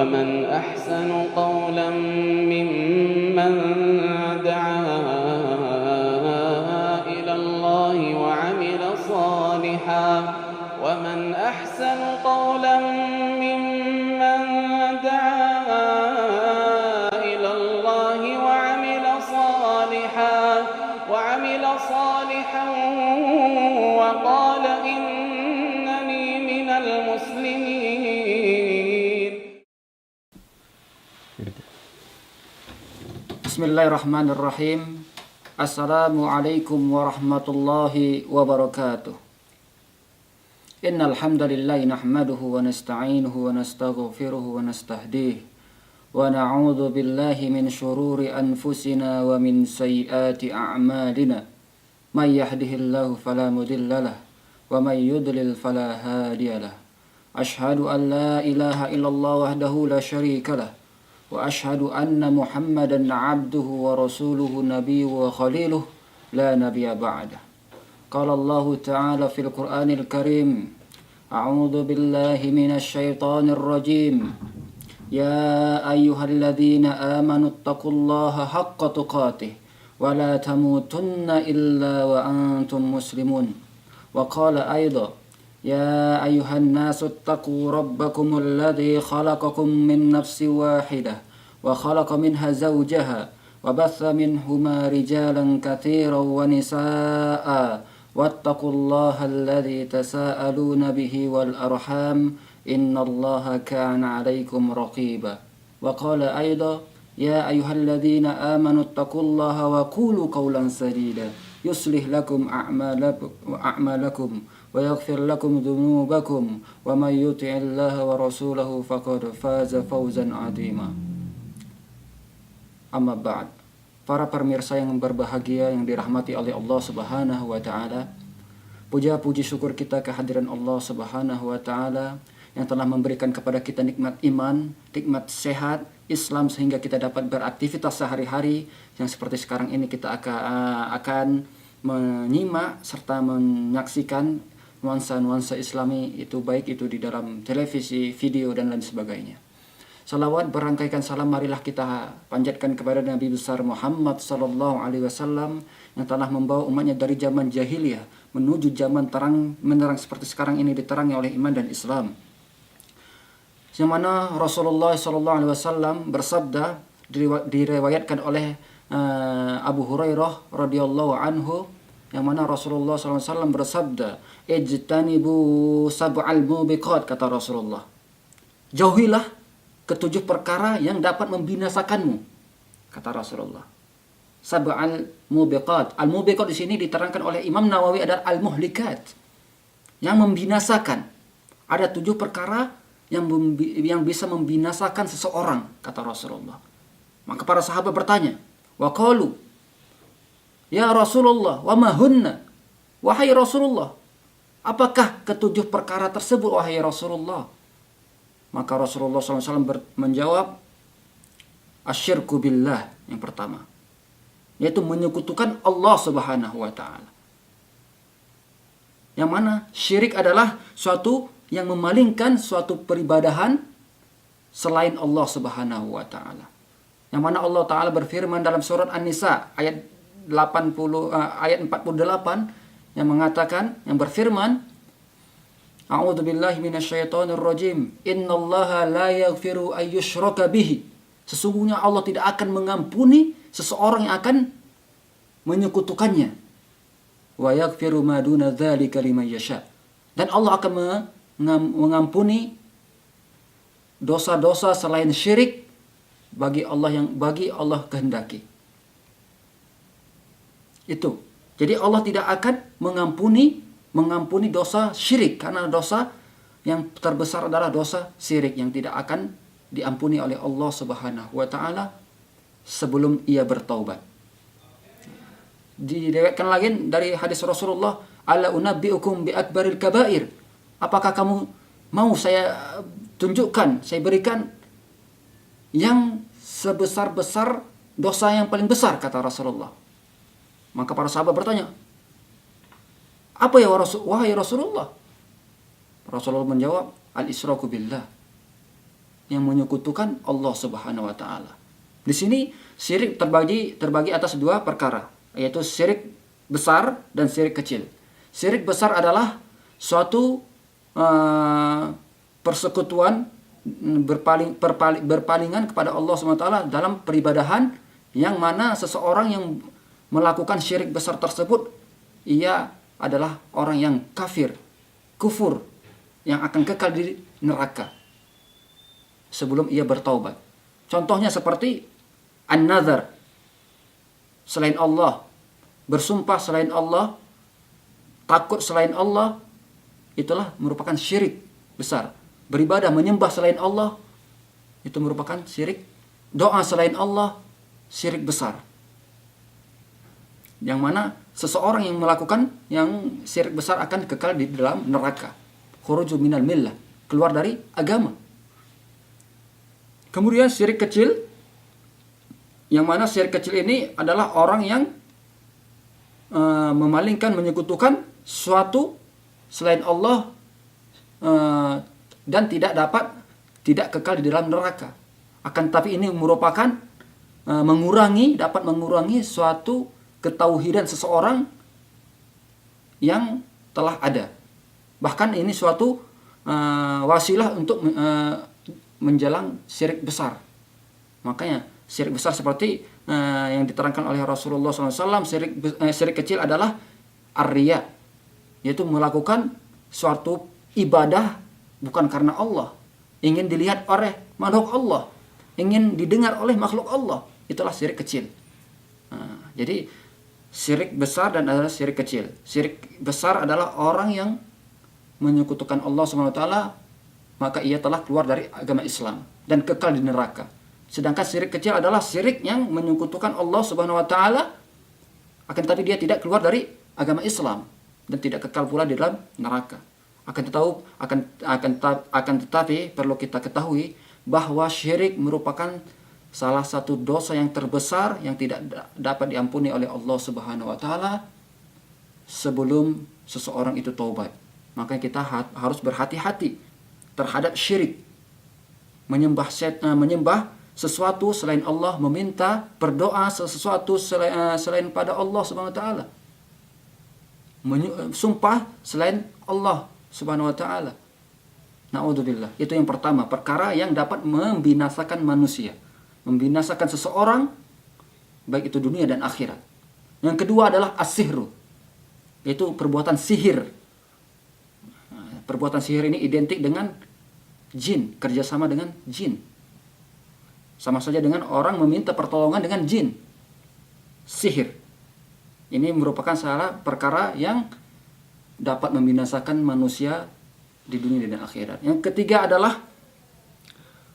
ومن أحسن قولا ممن دعا إلى الله وعمل صالحا ومن أحسن قولا ممن دعا إلى الله وعمل صالحا وقال إنني من المسلمين. Bismillahirrahmanirrahim. Assalamualaikum warahmatullahi wabarakatuh. Innal hamdalillahi nahmaduhu wa nasta'inuhu wa nastaghfiruhu wa nastahdihi wa na'udzu billahi min shururi anfusina wa min sayyiati a'malina. May yahdihillahu fala mudhillalah wa may yudlil fala hadiyalah. Ashhadu an la ilaha illallah wahdahu la syarikalah wa ashhadu anna Muhammadan abduhu wa rasuluhu nabiyyu wa khaliluh la nabiyya ba'dah. Qala Allah ta'ala fil Qur'anil Karim, a'udzu billahi minasy syaithanir rajim. Ya ayyuhalladzina amanu taqullaha haqqa tuqatih wa la tamutunna illa wa antum muslimun. Wa qala aidan, يا أيها الناس اتقوا ربكم الذي خلقكم من نفس واحدة وخلق منها زوجها وبث منهما رجالا كثيرا ونساء واتقوا الله الذي تساءلون به والأرحام إن الله كان عليكم رقيبا. وقال أيضا يا أيها الذين آمنوا اتقوا الله وقولوا قولا سديدا يصلح لكم أعمالكم ويغفر لكم ذنوبكم ومن يطع الله ورسوله فقد فاز فوزا عظيما. Amma ba'd. Para pemirsa yang berbahagia yang dirahmati oleh Allah Subhanahu wa taala, puja-puji syukur kita kehadiran Allah Subhanahu wa taala yang telah memberikan kepada kita nikmat iman, nikmat sehat, Islam sehingga kita dapat beraktivitas sehari-hari yang seperti sekarang ini kita akan menyimak serta menyaksikan nuansa-nuansa Islami, itu baik itu di dalam televisi, video dan lain sebagainya. Salawat berangkaikan salam marilah kita panjatkan kepada Nabi besar Muhammad sallallahu alaihi wasallam yang telah membawa umatnya dari zaman jahiliyah menuju zaman terang menerang seperti sekarang ini diterangi oleh iman dan Islam. Yang mana Rasulullah sallallahu alaihi wasallam bersabda, diriwayatkan oleh Abu Hurairah radhiyallahu anhu, yang mana Rasulullah SAW bersabda, ijtanibu sab'al mubiqat, kata Rasulullah, jauhilah ketujuh perkara yang dapat membinasakanmu, kata Rasulullah. Sab'al mubiqat. Al-mubiqat di sini diterangkan oleh Imam Nawawi adalah al-muhlikat, yang membinasakan. Ada 7 perkara yang bisa membinasakan seseorang, kata Rasulullah. Maka para sahabat bertanya, wa qalu, ya Rasulullah, wa ma hunna? Wahai Rasulullah, apakah ketujuh perkara tersebut, wahai Rasulullah? Maka Rasulullah SAW menjawab, asyirku billah, yang pertama, yaitu menyekutukan Allah Subhanahu wa ta'ala. Yang mana syirik adalah suatu yang memalingkan suatu peribadahan selain Allah Subhanahu wa ta'ala. Yang mana Allah Ta'ala berfirman dalam surat An-Nisa ayat 48 yang mengatakan, yang berfirman, a'udzu billahi minasyaitonir rajim, innallaha la yaghfiru ay yushraka bihi. Sesungguhnya Allah tidak akan mengampuni seseorang yang akan menyekutukannya. Wa yaghfiru ma duna dzalika liman yasha. Dan Allah akan mengampuni dosa-dosa selain syirik bagi Allah kehendaki. Itu. Jadi Allah tidak akan mengampuni dosa syirik, karena dosa yang terbesar adalah dosa syirik yang tidak akan diampuni oleh Allah Subhanahu wa taala sebelum ia bertaubat. Diriwayatkan lagi dari hadis Rasulullah, ala unabbiukum bi akbaril kabair. Apakah kamu mau saya tunjukkan, saya berikan yang sebesar-besar dosa yang paling besar, kata Rasulullah. Maka para sahabat bertanya, apa ya wahai Rasulullah? Rasulullah menjawab, al-israku billah, yang menyekutukan Allah Subhanahu wa taala. Di sini syirik terbagi atas dua perkara, yaitu syirik besar dan syirik kecil. Syirik besar adalah suatu persekutuan berpalingan kepada Allah Subhanahu wa taala dalam peribadahan, yang mana seseorang yang melakukan syirik besar tersebut ia adalah orang yang kufur yang akan kekal di neraka sebelum ia bertaubat. Contohnya seperti an-nazar, selain Allah, bersumpah selain Allah, takut selain Allah, itulah merupakan syirik besar. Beribadah menyembah selain Allah, itu merupakan syirik. Doa selain Allah, syirik besar. Yang mana seseorang yang melakukan yang syirik besar akan kekal di dalam neraka. Khuruju minal millah, keluar dari agama. Kemudian syirik kecil, yang mana syirik kecil ini adalah orang yang memalingkan, menyekutukan suatu selain Allah dan tidak kekal di dalam neraka. Akan tapi ini merupakan dapat mengurangi suatu ketauhidan seseorang yang telah ada. Bahkan ini suatu wasilah untuk menjelang syirik besar. Makanya syirik besar seperti yang diterangkan oleh Rasulullah SAW, syirik kecil adalah ar-riya, yaitu melakukan suatu ibadah bukan karena Allah, ingin dilihat oleh makhluk Allah, ingin didengar oleh makhluk Allah. Itulah syirik kecil. Jadi syirik besar dan adalah syirik kecil. Syirik besar adalah orang yang menyekutukan Allah Subhanahu wa taala, maka ia telah keluar dari agama Islam dan kekal di neraka. Sedangkan syirik kecil adalah syirik yang menyekutukan Allah Subhanahu wa taala, akan tetapi dia tidak keluar dari agama Islam dan tidak kekal pula di dalam neraka. Akan tetapi perlu kita ketahui bahwa syirik merupakan salah satu dosa yang terbesar yang tidak dapat diampuni oleh Allah Subhanahu wa taala sebelum seseorang itu taubat. Makanya kita harus berhati-hati terhadap syirik. Menyembah sesuatu selain Allah, meminta, berdoa sesuatu selain pada Allah Subhanahu wa taala. Sumpah selain Allah Subhanahu wa taala. Na'udzubillah. Itu yang pertama, perkara yang dapat membinasakan manusia, membinasakan seseorang baik itu dunia dan akhirat. Yang kedua adalah as-sihru, yaitu perbuatan sihir. Perbuatan sihir ini identik dengan jin, kerjasama dengan jin. Sama saja dengan orang meminta pertolongan dengan jin. Sihir. Ini merupakan salah perkara yang dapat membinasakan manusia di dunia dan akhirat. Yang ketiga adalah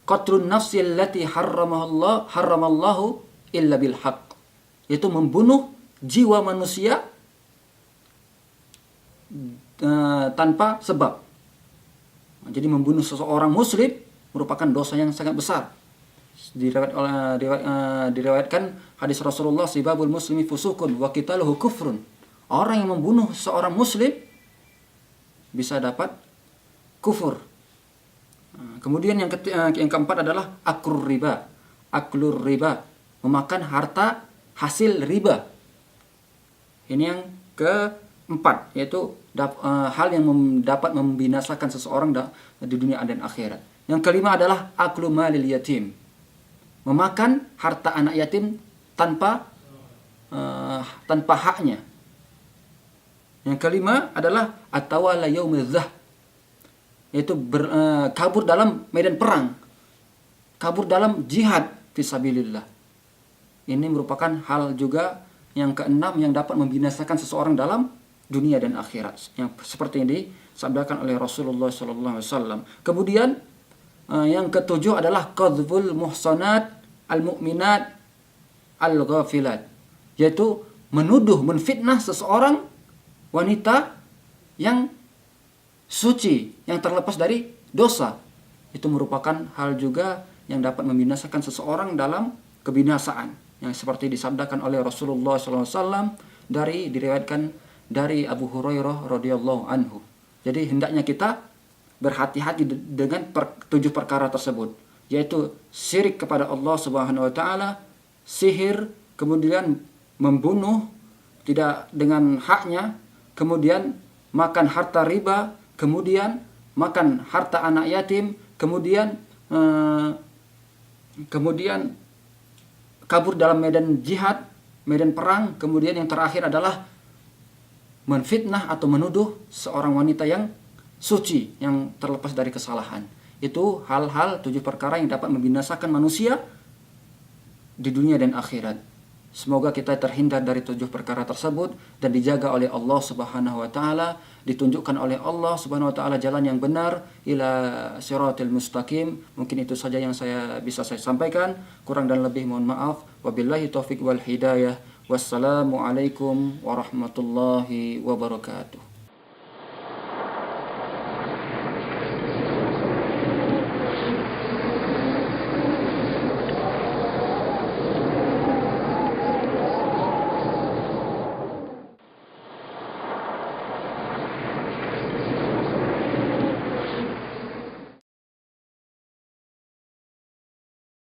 qatlun nafsi allati harramallahu illa bil haqq, yaitu membunuh jiwa manusia tanpa sebab. Jadi membunuh seseorang muslim merupakan dosa yang sangat besar. Diriwayatkan hadis Rasulullah, sibabul muslimi fusukun wa qitaluhu kufrun. Orang yang membunuh seorang muslim bisa dapat kufur. Kemudian yang keempat adalah aklur riba, memakan harta hasil riba. Ini yang keempat, yaitu hal yang dapat membinasakan seseorang di dunia dan akhirat. Yang kelima adalah aklu malil yatim, memakan harta anak yatim tanpa haknya. Yang kelima adalah atawala yaumizah, yaitu kabur dalam medan perang, kabur dalam jihad fisabilillah. Ini merupakan hal juga yang keenam yang dapat membinasakan seseorang dalam dunia dan akhirat, yang seperti yang disabdakan oleh Rasulullah SAW. Kemudian yang ketujuh adalah qadhful muhsanat al-mu'minat al-ghafilat, yaitu menuduh, menfitnah seseorang wanita yang suci, yang terlepas dari dosa. Itu merupakan hal juga yang dapat membinasakan seseorang dalam kebinasaan, yang seperti disabdakan oleh Rasulullah SAW, diriwayatkan dari Abu Hurairah radhiyallahu anhu. Jadi hendaknya kita berhati-hati dengan 7 perkara tersebut. yaitu syirik kepada Allah Subhanahu wa taala, sihir, kemudian membunuh tidak dengan haknya, kemudian makan harta riba, kemudian makan harta anak yatim, kemudian kabur dalam medan jihad, medan perang, kemudian yang terakhir adalah menfitnah atau menuduh seorang wanita yang suci, yang terlepas dari kesalahan. Itu hal-hal 7 perkara yang dapat membinasakan manusia di dunia dan akhirat. Semoga kita terhindar dari 7 perkara tersebut dan dijaga oleh Allah Subhanahu wa taala, ditunjukkan oleh Allah Subhanahu wa taala jalan yang benar ila siratil mustaqim. Mungkin itu saja yang bisa saya sampaikan. Kurang dan lebih mohon maaf. Wabillahi taufik wal hidayah. Wassalamualaikum warahmatullahi wabarakatuh.